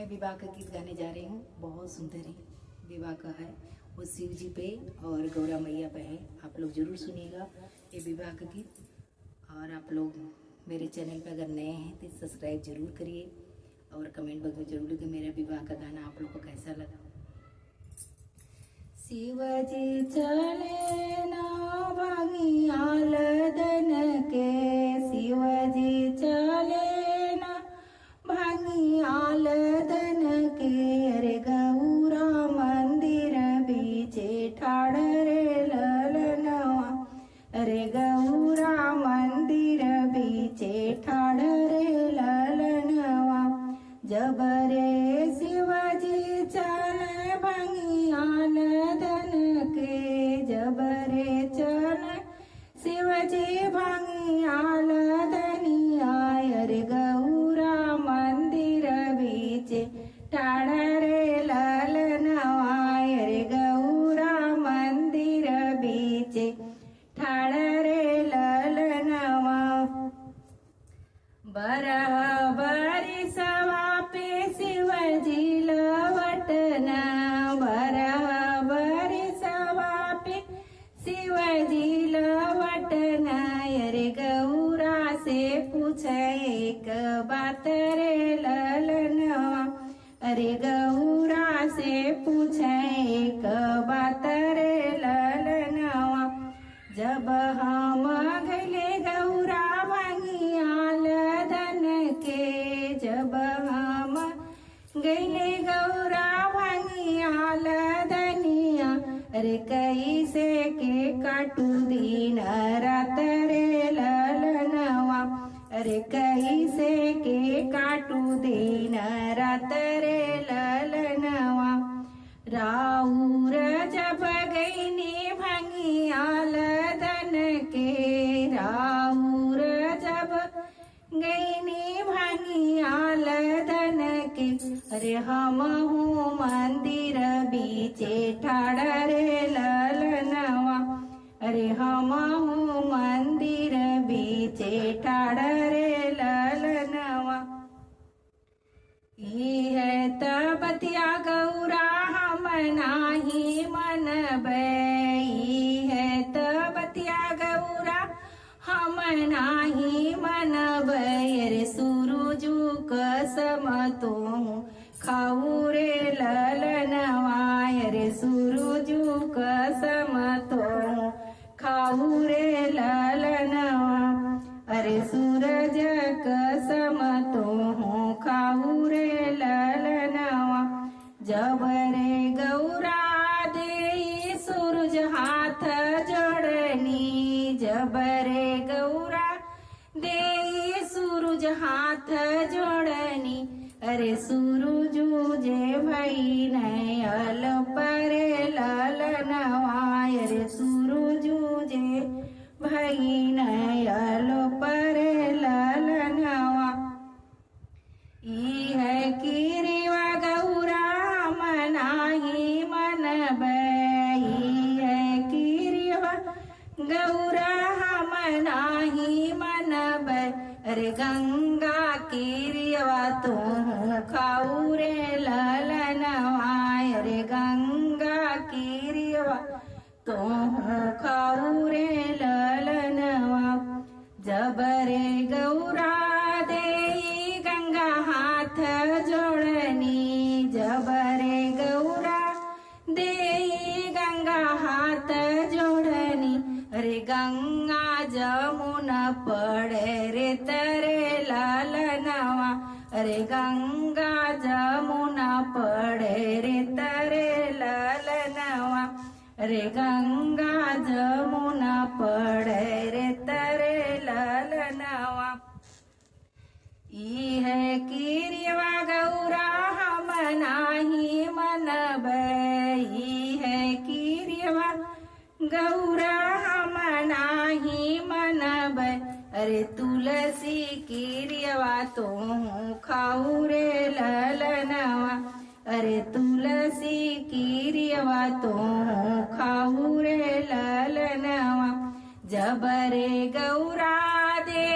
विवाह का गीत गाने जा रही हूँ। बहुत सुंदर है, विवाह का है, वो शिव जी पे और गौरा मैया पे है। आप लोग जरूर सुनिएगा ये विवाह का गीत। और आप लोग मेरे चैनल पे अगर नए हैं तो सब्सक्राइब जरूर करिए और कमेंट बॉक्स में जरूर लिखिए मेरा विवाह का गाना आप लोग को कैसा लगा। शिवजी चले ना भांगिया लदन के, शिवजी चले ना भांगिया लदन के, अरे गौरा मंदिर बीचे ठाड़ रे ललनवा, अरे गौरा मंदिर बीचे ठाड़ रे ललनवा। जब रे शिवजी चले भांगिया लदन के, जब रे चले शिवजी भांगिया लदनिया, अरे गौरा मंदिर बीचे ठाड़ रे ललनवा, अरे गौरा मंदिर बीचे ठाड़ रे ललनवा। बरह बरिसवा पे शिवजी लवटना, बरह बरिसवा पे शिवजी लवटना, अरे गौरा से पूछे एक बात रे ललनवा, अरे गौरा से पूछे एक बात रे ललनवा। जब हम गले गौरा भांगिया लदन के, जब हम गले गौरा भांगिया लदनिया, अरे कैसे के काटू दिन रात रे ललनवा, अरे कैसे के काटू दिन रात रे ललनवा। राउर जब गईनी भांगिया लदन के, राउर जब गईनी भांगिया लदन के, अरे हम हूँ मंदिर बीचे ठाड़ रे ललनवा, अरे हम हूँ मंदिर बीचे ठाड़ रे ललनवा। ई है तबतिया गौरा हम नाही मनबै, ई है तबतिया गौरा हम नाही मनबै, अरे सूरजू कसम तो खाऊ रे ललनवा, अरे सूरजू कसम तो खाऊ रे ललनवा, अरे सूरज कसम तो खाऊ रे ललनवा। जब रे गौरा दे सूरज हाथ जोड़नी, जब रे गौरा दे सूरज हाथ जोड़नी, अरे सूरजू जे भई नयल परे ललनवा, अरे सूरजू जे भई नयल परे ललनवा। ई है किरिवा गौरा मनाही मनबै, ई है किरिवा गौरा मनाही मनबै, अरे गंगा किरिवा तू खाऊ रे ललनवा, अरे गंगा किरिवा तू खाऊ रे ललनवा। जब रे गौरा दे गंगा हाथ जोड़नी, जब रे गौरा दे गंगा हाथ जोड़नी, अरे गंगा जमुना पड़े रे तरे ललनवा, अरे गंगा जमुना पड़े रे तरे ललनवा, अरे गंगा जमुना पड़े रे तरे ललनवा। ई है किरिवा गौरा हम नाही मनबै, ई है किरिवा गौरा हम नाही मनबै, अरे तुलसी किरिवा तो खाऊ रे ललनवा, अरे तुलसी किरिवा तो खाऊ रे ललनवा। जब रे गौरा दे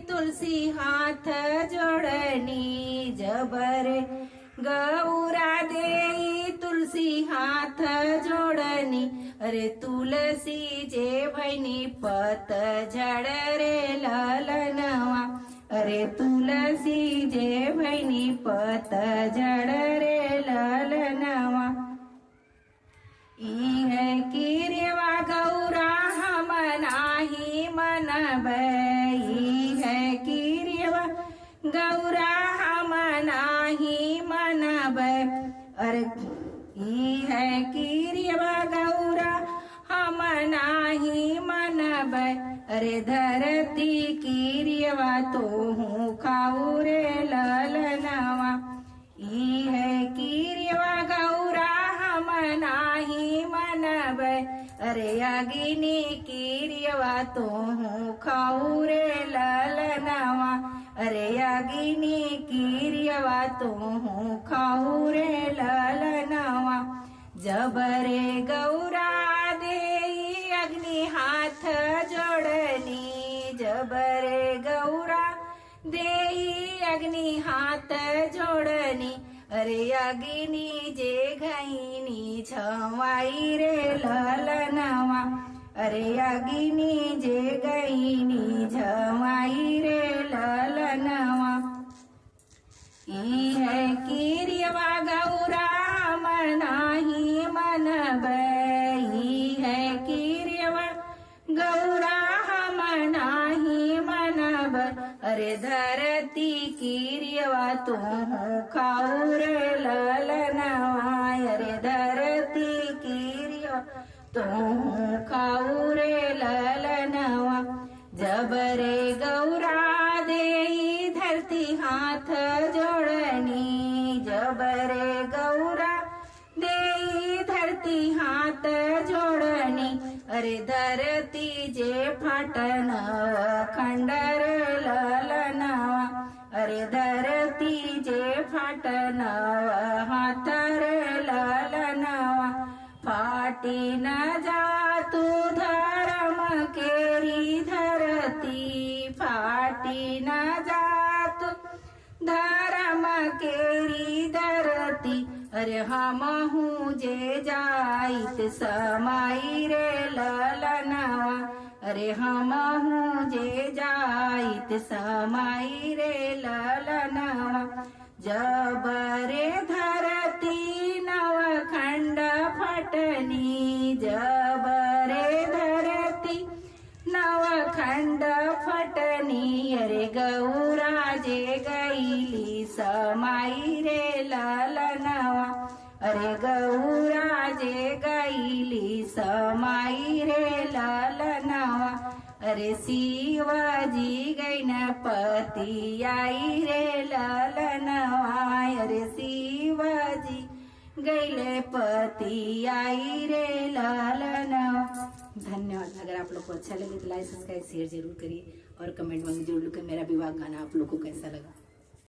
तुलसी हाथ जोड़नी, जब रे गौरा देई तुलसी हाथ जोड़नी, अरे तुलसी जे भैनी पत झड़ रे ललनवा, अरे तुलसी जे भैनी पत झड़ रे ललनवा। ई है किरवा गौरा हम नाही मनबै, ई है किरवा गौरा हम नाही मनबै, अरे ई है किरवा गौरा हम नाही मनबै, अरे धरती किरवा तोहू खाऊ रे ललनवा। ई है किरवा गौरा हम नाही मनबै, अरे अग्नि किरवा तोहू खाऊ रे ललनवा, अरे अग्नि किरवा तोहू खाऊ रे ललनवा। जब रे गौरा देई अग्नि हाथ जोड़नी, जब रे गौरा देई अग्नि हाथ जोड़नी, अरे अग्नि जे घैनी छवाई रे ललनवा, अरे अग्नि जे गैनी छवाई रे ललनवा। ई है किरवा गौरा हम नाही मनबै, ई है किरवा गौरा हम नाही मनबै, अरे धरती किरवा तोहू खाऊ रे ललनवा, अरे धरती किरवा तोहू खाऊ रे ललनवा। जब रे गौरा देई धरती हाथ जोड़नी, जब रे गौरा देई धरती हाथ जोड़नी, अरे धरती जे फाटन खंडर ललनवा, अरे धरती जे फाटन हाथर ललनवा। फाटी न जातु धर्म केरी धरती, फाटी न जातु धर्म केरी धरती, अरे हमहू जे जाइत समाई रे ललनवा, अरे हमहू जे जाइत समाई रे ललनवा। जब रे धरती नवखंड फटनी, जब रे धरती नवखंड फटनी, अरे गौरा जे गईली समाई रे ललनवा, अरे गौरा जे गईली समाई रे ललनवा। अरे शिवाजी गणपति आई रे ललनवा, अरे शिवाजी गैले पति आई रे ललनवा। धन्यवाद। अगर आप लोग को अच्छा लगे तो लाइक सब्सक्राइब शेयर जरूर करिए और कमेंट में जरूर लिखें मेरा विवाह गाना आप लोग को कैसा लगा।